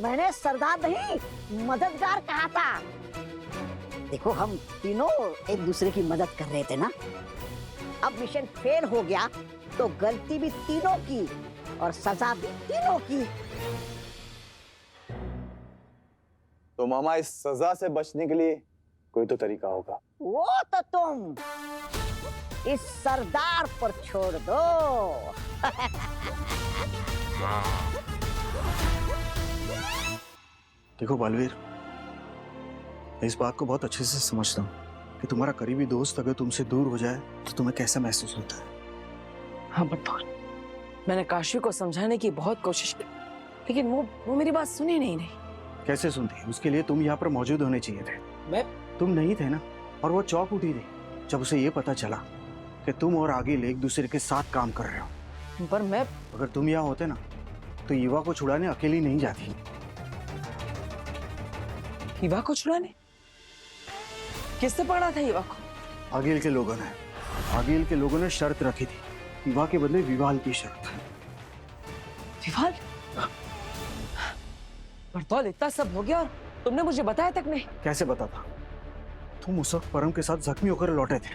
मैंने सरदार नहीं मददगार कहा था। देखो हम तीनों एक दूसरे की मदद कर रहे थे ना। अब मिशन फेल हो गया तो गलती भी तीनों की और सजा भी तीनों की। तो मामा इस सजा से बचने के लिए कोई तो तरीका होगा। वो तो तुम इस सरदार पर छोड़ दो। देखो बालवीर, मैं इस बात को बहुत अच्छे से समझता हूँ कि तुम्हारा करीबी दोस्त अगर तुमसे दूर हो जाए तो तुम्हें कैसा महसूस होता है। हाँ बटवाल, मैंने काशी को समझाने की बहुत कोशिश की, लेकिन वो मेरी बात सुनी नहीं। कैसे सुनती? उसके लिए तुम यहाँ पर मौजूद होने चाहिए थे। तुम नहीं थे ना, और वो चौंक उठी थी जब उसे ये पता चला कि तुम और आगिल एक दूसरे के साथ काम कर रहे हो। पर मैं अगर तुम यहाँ होते ना तो युवा को छुड़ाने अकेली नहीं जाती। युवा को छुड़ाने? किसने पकड़ा था युवा को? आगिल के लोगों ने शर्त रखी थी, युवा के बदले विवाल की शर्त। विवाल? बटवाल, इतना सब हो गया और तुमने मुझे बताया तक नहीं? कैसे बताता? तुम उस वक्त परम के साथ जख्मी होकर लौटे थे।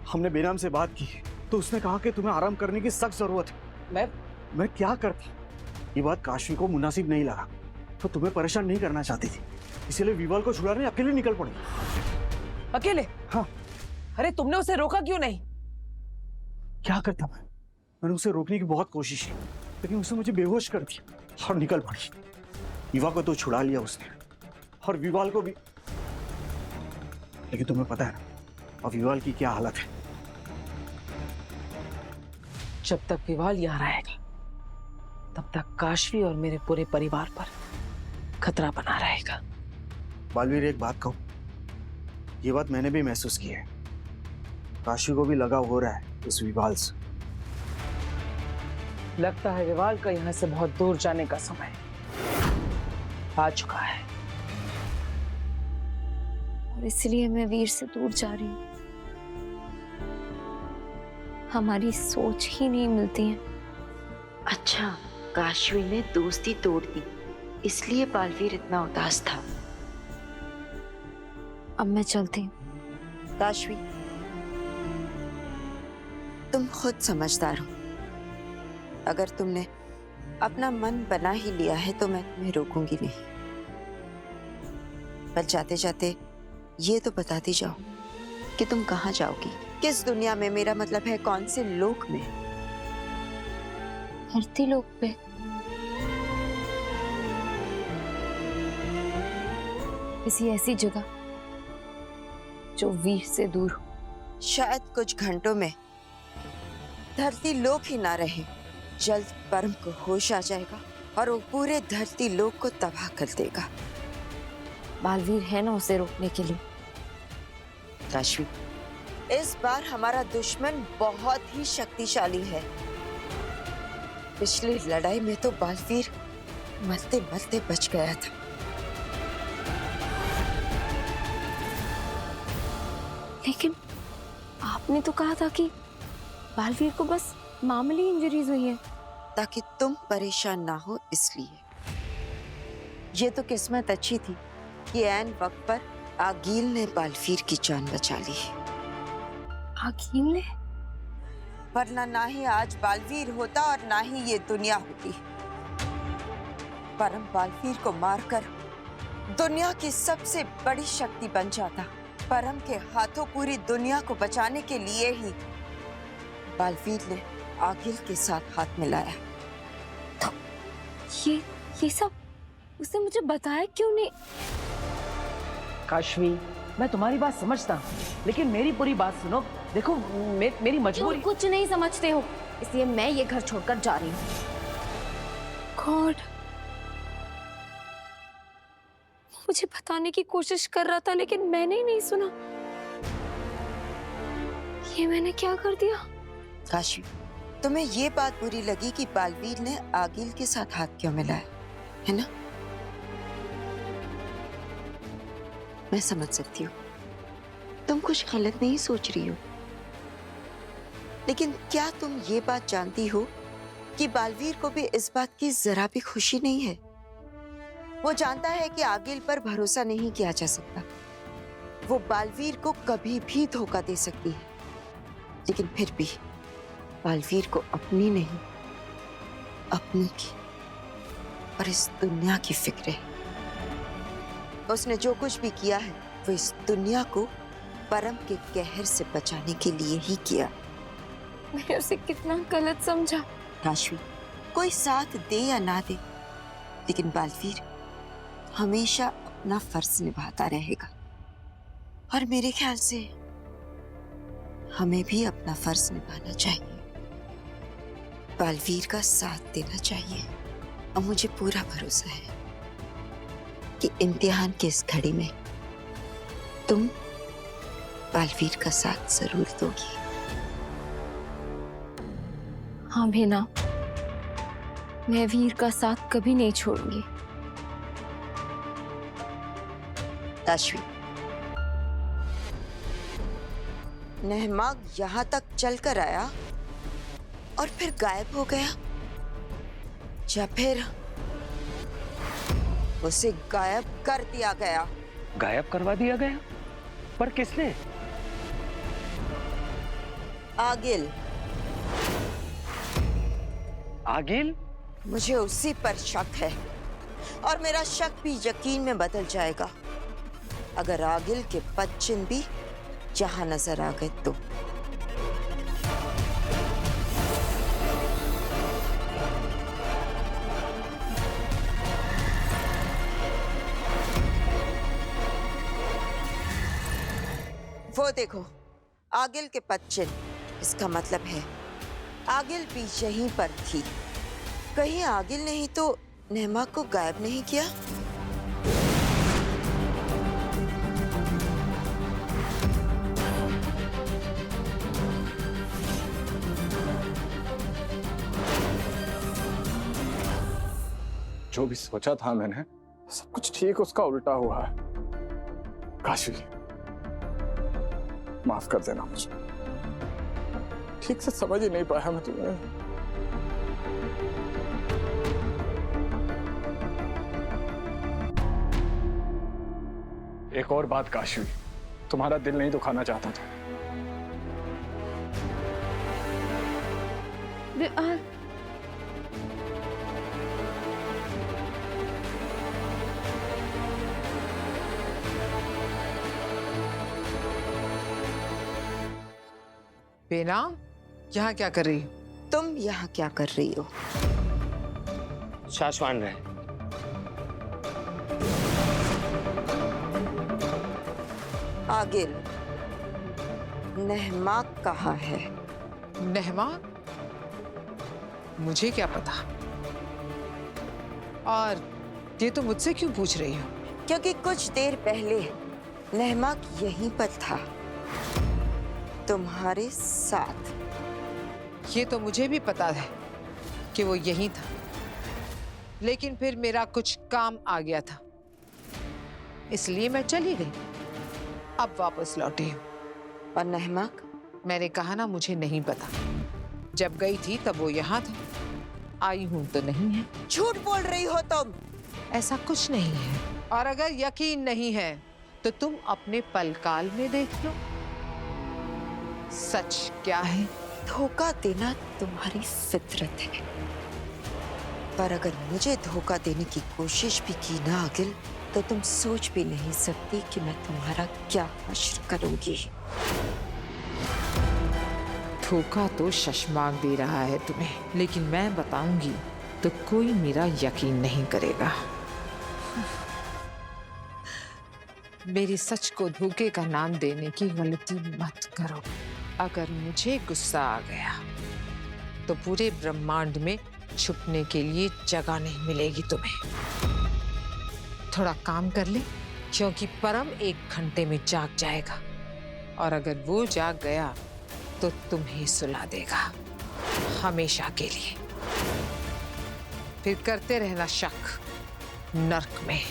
हमने बेनाम से बात की तो उसने कहा कि तुम्हें आराम करने की सख्त जरूरत है। मैं क्या करता? ये बात काशी को मुनासिब नहीं लगा तो तुम्हें परेशान नहीं करना चाहती थी, इसलिए विवाल को छुड़ाने अकेले निकल पड़ी। अकेले? हाँ। अरे तुमने उसे रोका क्यों नहीं? क्या करता मैंने उसे रोकने की बहुत कोशिश की, लेकिन उसने मुझे बेहोश कर दिया और निकल पड़ी। युवा को तो छुड़ा लिया उसने और विवाल को भी, लेकिन तुम्हें पता है ना अब विवाल की क्या हालत है। जब तक विवाल यहाँ रहेगा तब तक काशवी और मेरे पूरे परिवार पर खतरा बना रहेगा। बालवीर, एक बात कहूं, ये बात मैंने भी महसूस की है। काशी को भी लगाव हो रहा है इस विवाल से। लगता है विवाल का यहाँ से बहुत दूर जाने का समय आ चुका है। और इसलिए मैं वीर से दूर जा रही हूँ। हमारी सोच ही नहीं मिलती है। अच्छा, काशवी ने दोस्ती तोड़ दी, इसलिए बालवीर इतना उदास था। अब मैं चलती हूँ। काशवी, तुम खुद समझदार हो। अगर तुमने अपना मन बना ही लिया है तो मैं तुम्हें रोकूंगी नहीं। पर जाते जाते ये तो बताती जाओ कि तुम कहाँ जाओगी, किस दुनिया में, मेरा मतलब है कौन से लोक में? धरती लोक पे। किसी ऐसी जगह जो वीर से दूर हो। शायद कुछ घंटों में धरती लोक ही ना रहे। जल्द परम को होश आ जाएगा और वो पूरे धरती लोक को तबाह कर देगा। बालवीर है ना उसे रोकने के लिए। काशवी, इस बार हमारा दुश्मन बहुत ही शक्तिशाली है। पिछली लड़ाई में तो बालवीर मरते मरते बच गया था। लेकिन आपने तो कहा था कि बालवीर को बस मामूली इंजरीज हुई है। ताकि तुम परेशान ना हो इसलिए। ये तो किस्मत अच्छी थी कि ऐन वक्त पर आगील ने बालवीर की जान बचा ली। आगील ने? वरना ना ही आज बालवीर होता और ना ही ये दुनिया होती। परम बालवीर को मारकर दुनिया की सबसे बड़ी शक्ति बन जाता। परम के हाथों पूरी दुनिया को बचाने के लिए ही बालवीर ने आगिल के साथ हाथ मिलाया। तो ये सब उसने मुझे बताया क्यों नहीं? काशवी, मैं तुम्हारी बात समझता हूँ, लेकिन मेरी पूरी बात सुनो। देखो मेरी मजबूरी। कुछ नहीं समझते हो, इसलिए मैं ये घर छोड़कर जा रही हूँ। गॉड, मुझे बताने की कोशिश कर रहा था लेकिन मैंने ही नहीं सुना। ये मैंने क्या कर दिया? काशी, तुम्हें ये बात बुरी लगी कि बालवीर ने आगिल के साथ हाथ क्यों मिलाया, है ना? मैं समझ सकती हूँ, तुम कुछ गलत नहीं सोच रही हो। लेकिन क्या तुम ये बात जानती हो कि बालवीर को भी इस बात की जरा भी खुशी नहीं है वो जानता है कि आगिल पर भरोसा नहीं किया जा सकता। वो बालवीर को कभी भी धोखा दे सकती है, लेकिन फिर भी बालवीर को अपनी नहीं, अपनी की और इस दुनिया की फिक्र है। उसने जो कुछ भी किया है वो इस दुनिया को परम के कहर से बचाने के लिए ही किया। मैंने उसे कितना गलत समझा। काशवी, कोई साथ दे या ना दे, लेकिन बालवीर हमेशा अपना फर्ज निभाता रहेगा। और मेरे ख्याल से हमें भी अपना फर्ज निभाना चाहिए, बालवीर का साथ देना चाहिए। और मुझे पूरा भरोसा है कि इम्तिहान की इस घड़ी में तुम बालवीर का साथ जरूर दोगी। हाँ भीना, मैं वीर का साथ कभी नहीं छोड़ूंगी। काशवी, नहमाग यहां तक चलकर आया और फिर गायब हो गया, या फिर उसे गायब कर दिया गया? गायब करवा दिया गया? पर किसने? आगिल। आगिल? मुझे उसी पर शक है, और मेरा शक भी यकीन में बदल जाएगा अगर आगिल के पदचिन्ह भी यहाँ नजर आ गए तो। वो देखो, आगिल के पदचिन्ह। इसका मतलब है आगिल भी यहीं पर थी। कहीं आगिल नहीं तो नहमाग को गायब नहीं किया? जो भी सोचा था मैंने, सब कुछ ठीक उसका उल्टा हुआ है। काशवी, माफ कर देना मुझे, ठीक से समझ ही नहीं पाया मैं तुम्हें। एक और बात काशवी, तुम्हारा दिल नहीं दुखाना चाहता था। बेनाम, यहाँ क्या कर रही हो? तुम यहाँ क्या कर रही हो? शाश्वान रहे। आगिल, नहमाग कहाँ है? नहमाग? मुझे क्या पता। और ये तो मुझसे क्यों पूछ रही हो? क्योंकि कुछ देर पहले नहमाग यहीं पर था, तुम्हारे साथ। ये तो मुझे भी पता है कि वो यहीं था, लेकिन फिर मेरा कुछ काम आ गया था, इसलिए मैं चली गई। अब वापस लौटी हूँ। और नहमाग? मैंने कहा ना, मुझे नहीं पता। जब गई थी तब वो यहाँ था, आई हूं तो नहीं है। झूठ बोल रही हो तुम। ऐसा कुछ नहीं है, और अगर यकीन नहीं है तो तुम अपने पलकाल में देख लो। सच क्या है? धोखा देना तुम्हारी फितरत है, पर अगर मुझे धोखा देने की कोशिश भी की ना आगिल, तो तुम सोच भी नहीं सकती कि मैं तुम्हारा क्या हश्र करूंगी। धोखा तो शशमाक दे रहा है तुम्हें, लेकिन मैं बताऊंगी तो कोई मेरा यकीन नहीं करेगा। मेरी सच को धोखे का नाम देने की गलती मत करो। अगर मुझे गुस्सा आ गया तो पूरे ब्रह्मांड में छुपने के लिए जगह नहीं मिलेगी तुम्हें। थोड़ा काम कर ले, क्योंकि परम 1 घंटे में जाग जाएगा, और अगर वो जाग गया तो तुम्हें सुला देगा हमेशा के लिए। फिर करते रहना शक नर्क में।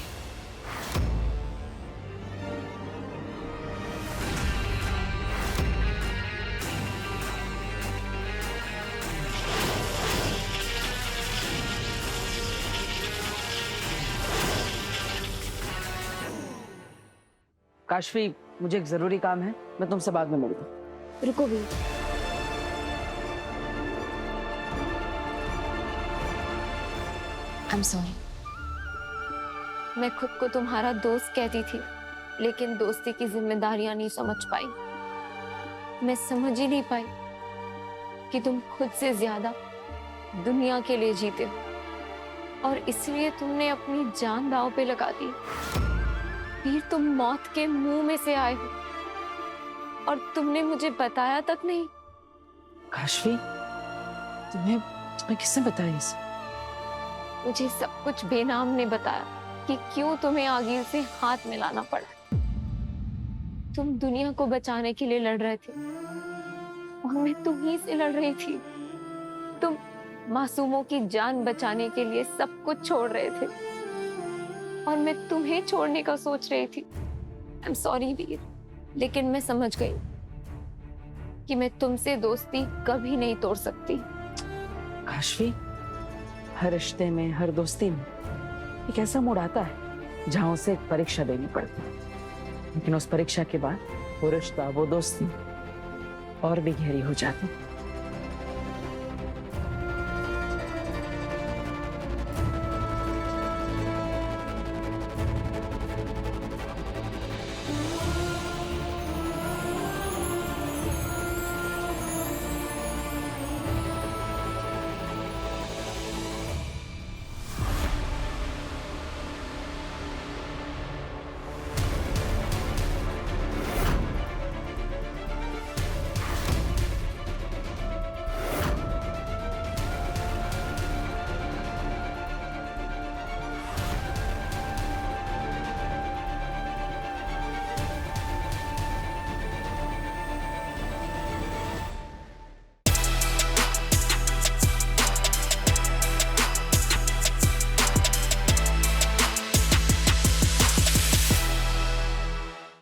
काशवी, मुझे एक जरूरी काम है, मैं तुमसे बाद में मिलता हूँ। रुको भी, आई एम सॉरी। मैं खुद को तुम्हारा दोस्त कहती थी, लेकिन दोस्ती की जिम्मेदारियां नहीं समझ पाई। मैं समझ ही नहीं पाई कि तुम खुद से ज्यादा दुनिया के लिए जीते हो, और इसलिए तुमने अपनी जान दांव पे लगा दी। फिर तुम मौत के मुंह में से आए हो और तुमने मुझे बताया तक नहीं। काशवी, तुम्हें किसने बताया ये सब? मुझे सब कुछ बेनाम ने बताया कि क्यों तुम्हें आगिल से हाथ मिलाना पड़ा। तुम दुनिया को बचाने के लिए लड़ रहे थे और मैं तुम्हीं से लड़ रही थी। तुम मासूमों की जान बचाने के लिए सब कुछ छोड़ रहे थे और मैं तुम्हें छोड़ने का सोच रही थी। आई एम सॉरी वीर, लेकिन मैं समझ गई कि मैं तुमसे दोस्ती कभी नहीं तोड़ सकती। काशवी, हर रिश्ते में, हर दोस्ती में एक ऐसा मोड़ आता है जहां उसे एक परीक्षा देनी पड़ती है, लेकिन उस परीक्षा के बाद वो रिश्ता, वो दोस्ती और भी गहरी हो जाती है।